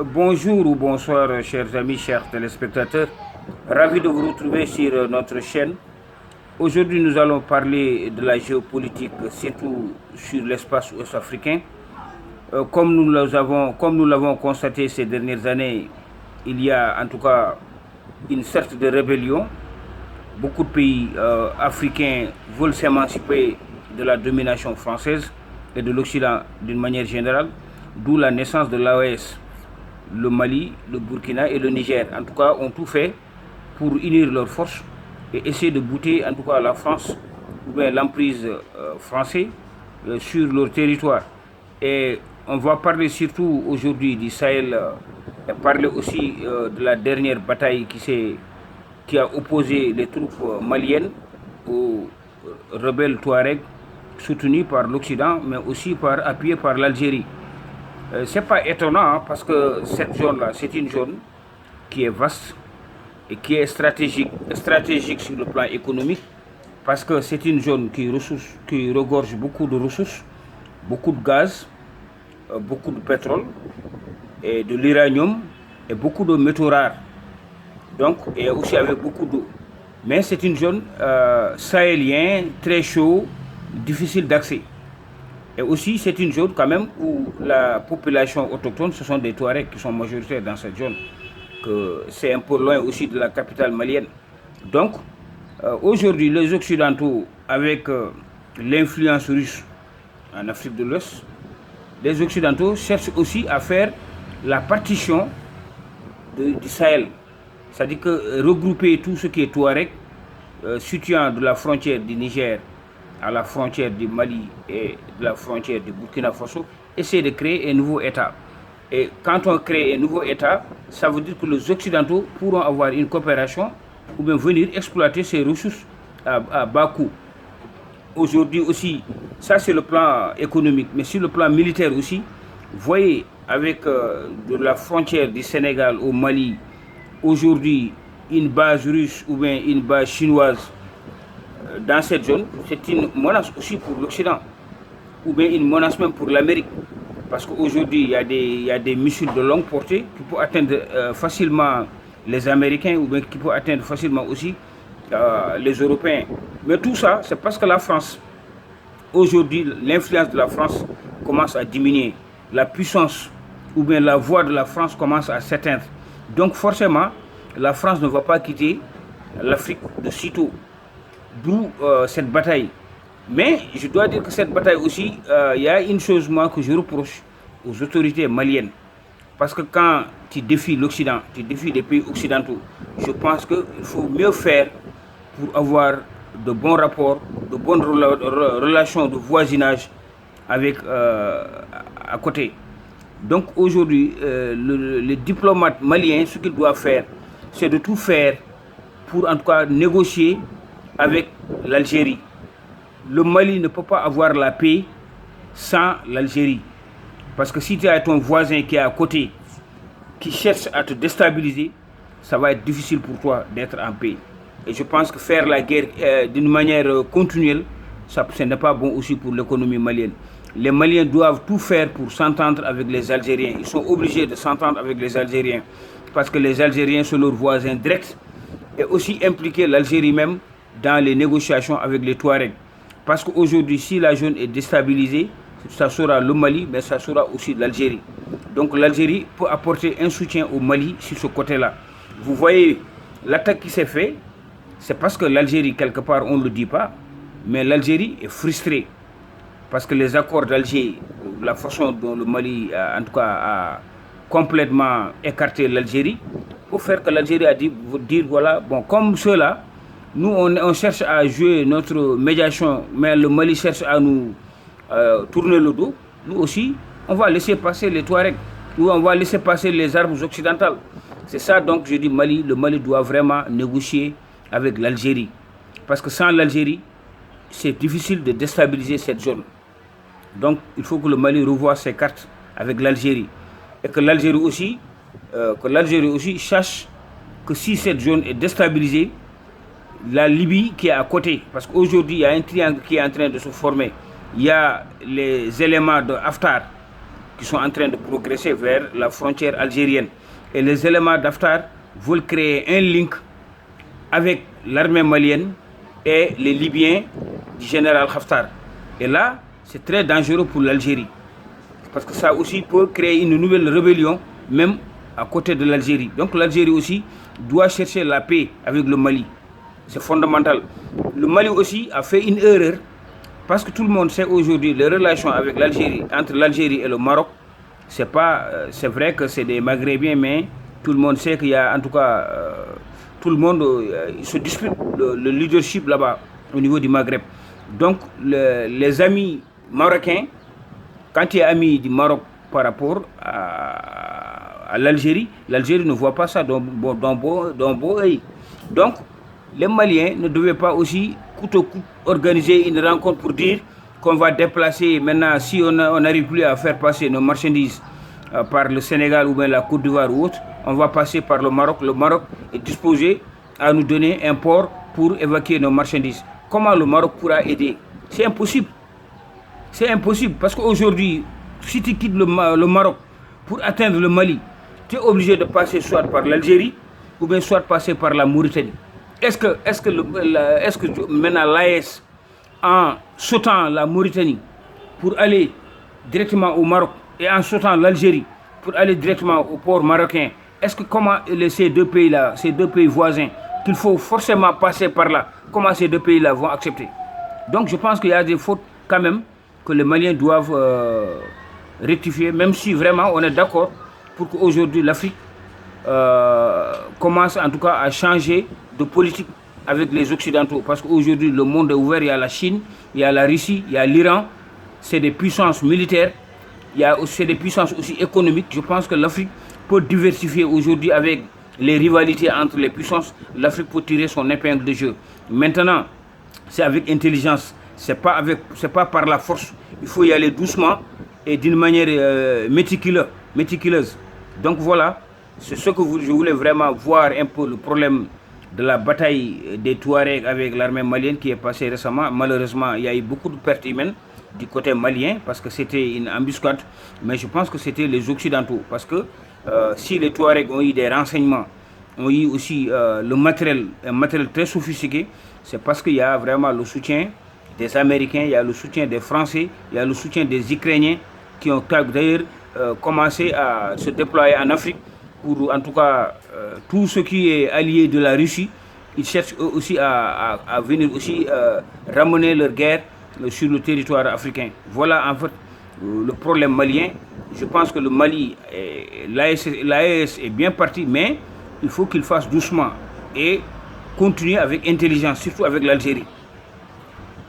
Bonjour ou bonsoir, chers amis, chers téléspectateurs. Ravi de vous retrouver sur notre chaîne. Aujourd'hui, nous allons parler de la géopolitique, surtout sur l'espace ouest-africain. Comme nous l'avons constaté ces dernières années, il y a en tout cas une sorte de rébellion. Beaucoup de pays africains veulent s'émanciper de la domination française et de l'Occident d'une manière générale, d'où la naissance de l'AES. Le Mali, le Burkina et le Niger, en tout cas, ont tout fait pour unir leurs forces et essayer de bouter, en tout cas, la France ou bien l'emprise française sur leur territoire. Et on va parler surtout aujourd'hui du Sahel et parler aussi de la dernière bataille qui a opposé les troupes maliennes aux rebelles Touaregs soutenus par l'Occident, mais aussi appuyés par l'Algérie. C'est pas étonnant parce que cette zone-là, c'est une zone qui est vaste et qui est stratégique sur le plan économique parce que c'est une zone qui regorge beaucoup de ressources, beaucoup de gaz, beaucoup de pétrole et de l'uranium et beaucoup de métaux rares. Donc, et aussi avec beaucoup d'eau. Mais c'est une zone sahélienne, très chaud, difficile d'accès. Et aussi, c'est une zone quand même où la population autochtone, ce sont des Touaregs qui sont majoritaires dans cette zone. C'est un peu loin aussi de la capitale malienne. Donc, aujourd'hui, les Occidentaux, avec l'influence russe en Afrique de l'Ouest, les Occidentaux cherchent aussi à faire la partition du Sahel. C'est-à-dire que regrouper tout ce qui est Touareg, situant de la frontière du Niger à la frontière du Mali et de la frontière du Burkina Faso, essayer de créer un nouveau État. Et quand on crée un nouveau État, ça veut dire que les Occidentaux pourront avoir une coopération ou bien venir exploiter ces ressources à bas coût. Aujourd'hui aussi, ça c'est le plan économique, mais sur le plan militaire aussi, vous voyez, avec de la frontière du Sénégal au Mali, aujourd'hui, une base russe ou bien une base chinoise dans cette zone, c'est une menace aussi pour l'Occident, ou bien une menace même pour l'Amérique. Parce qu'aujourd'hui, il y a des missiles de longue portée qui peuvent atteindre facilement les Américains, ou bien qui peuvent atteindre facilement aussi les Européens. Mais tout ça, c'est parce que la France, aujourd'hui, l'influence de la France commence à diminuer. La puissance, ou bien la voix de la France commence à s'éteindre. Donc forcément, la France ne va pas quitter l'Afrique de sitôt. D'où cette bataille. Mais je dois dire que cette bataille aussi, il y a une chose moi que je reproche aux autorités maliennes. Parce que quand tu défies l'Occident, tu défies les pays occidentaux, je pense qu'il faut mieux faire pour avoir de bons rapports, de bonnes relations de voisinage avec à côté. Donc aujourd'hui, les diplomates maliens, ce qu'ils doivent faire, c'est de tout faire pour en tout cas négocier avec l'Algérie. Le Mali ne peut pas avoir la paix sans l'Algérie. Parce que si tu as ton voisin qui est à côté, qui cherche à te déstabiliser, ça va être difficile pour toi d'être en paix. Et je pense que faire la guerre d'une manière continuelle, ce n'est pas bon aussi pour l'économie malienne. Les Maliens doivent tout faire pour s'entendre avec les Algériens. Ils sont obligés de s'entendre avec les Algériens. Parce que les Algériens sont leurs voisins directs. Et aussi impliquer l'Algérie même dans les négociations avec les Touaregs. Parce qu'aujourd'hui, si la zone est déstabilisée, ça sera le Mali, mais ça sera aussi l'Algérie. Donc l'Algérie peut apporter un soutien au Mali sur ce côté-là. Vous voyez, l'attaque qui s'est faite, c'est parce que l'Algérie, quelque part, on ne le dit pas, mais l'Algérie est frustrée. Parce que les accords d'Alger, la façon dont le Mali, en tout cas, a complètement écarté l'Algérie, pour faire que l'Algérie a dit, voilà, bon, comme ceux-là, nous, on cherche à jouer notre médiation, mais le Mali cherche à nous tourner le dos. Nous aussi, on va laisser passer les Touaregs, ou on va laisser passer les armes occidentales. C'est ça, donc, je dis le Mali doit vraiment négocier avec l'Algérie. Parce que sans l'Algérie, c'est difficile de déstabiliser cette zone. Donc, il faut que le Mali revoie ses cartes avec l'Algérie. Et que l'Algérie aussi sache que si cette zone est déstabilisée, la Libye qui est à côté, parce qu'aujourd'hui il y a un triangle qui est en train de se former. Il y a les éléments de Haftar qui sont en train de progresser vers la frontière algérienne. Et les éléments d'Haftar veulent créer un link avec l'armée malienne et les Libyens du général Haftar. Et là, c'est très dangereux pour l'Algérie. Parce que ça aussi peut créer une nouvelle rébellion, même à côté de l'Algérie. Donc l'Algérie aussi doit chercher la paix avec le Mali. C'est fondamental. Le Mali aussi a fait une erreur, parce que tout le monde sait aujourd'hui les relations avec l'Algérie, entre l'Algérie et le Maroc. C'est vrai que c'est des Maghrébiens, mais tout le monde sait qu'il y a, en tout cas, tout le monde se dispute le leadership là-bas, au niveau du Maghreb. Donc les amis marocains, quand tu es ami du Maroc par rapport à l'Algérie, l'Algérie ne voit pas ça d'un beau œil. Donc, les Maliens ne devaient pas aussi coûte que coûte organiser une rencontre pour dire qu'on va déplacer maintenant, si on n'arrive plus à faire passer nos marchandises par le Sénégal ou bien la Côte d'Ivoire ou autre, on va passer par le Maroc. Le Maroc est disposé à nous donner un port pour évacuer nos marchandises. Comment le Maroc pourra aider? C'est impossible. C'est impossible parce qu'aujourd'hui, si tu quittes le Maroc pour atteindre le Mali, tu es obligé de passer soit par l'Algérie ou bien soit passer par la Mauritanie. Est-ce que maintenant l'AES, en sautant la Mauritanie pour aller directement au Maroc et en sautant l'Algérie pour aller directement au port marocain, est-ce que comment ces deux pays-là, ces deux pays voisins, qu'il faut forcément passer par là, comment ces deux pays-là vont accepter? Donc je pense qu'il y a des fautes quand même que les Maliens doivent rectifier, même si vraiment on est d'accord pour qu'aujourd'hui l'Afrique commence en tout cas à changer de politique avec les Occidentaux. Parce qu'aujourd'hui le monde est ouvert, il y a la Chine, il y a la Russie, il y a l'Iran, c'est des puissances militaires, il y a aussi des puissances aussi économiques. Je pense que l'Afrique peut diversifier aujourd'hui avec les rivalités entre les puissances. L'Afrique peut tirer son épingle de jeu. Maintenant, c'est avec intelligence, c'est pas par la force. Il faut y aller doucement et d'une manière méticuleuse. Donc voilà, c'est ce que je voulais vraiment voir un peu le problème de la bataille des Touaregs avec l'armée malienne qui est passée récemment. Malheureusement, il y a eu beaucoup de pertes humaines du côté malien parce que c'était une embuscade. Mais je pense que c'était les Occidentaux. Parce que si les Touaregs ont eu des renseignements, ont eu aussi un matériel très sophistiqué, c'est parce qu'il y a vraiment le soutien des Américains, il y a le soutien des Français, il y a le soutien des Ukrainiens qui ont d'ailleurs commencé à se déployer en Afrique pour en tout cas tout ce qui est allié de la Russie. Ils cherchent eux aussi à venir aussi ramener leur guerre sur le territoire africain. Voilà en fait le problème malien. Je pense que le Mali, l'AES est bien parti, mais il faut qu'il fasse doucement et continuer avec intelligence, surtout avec l'Algérie.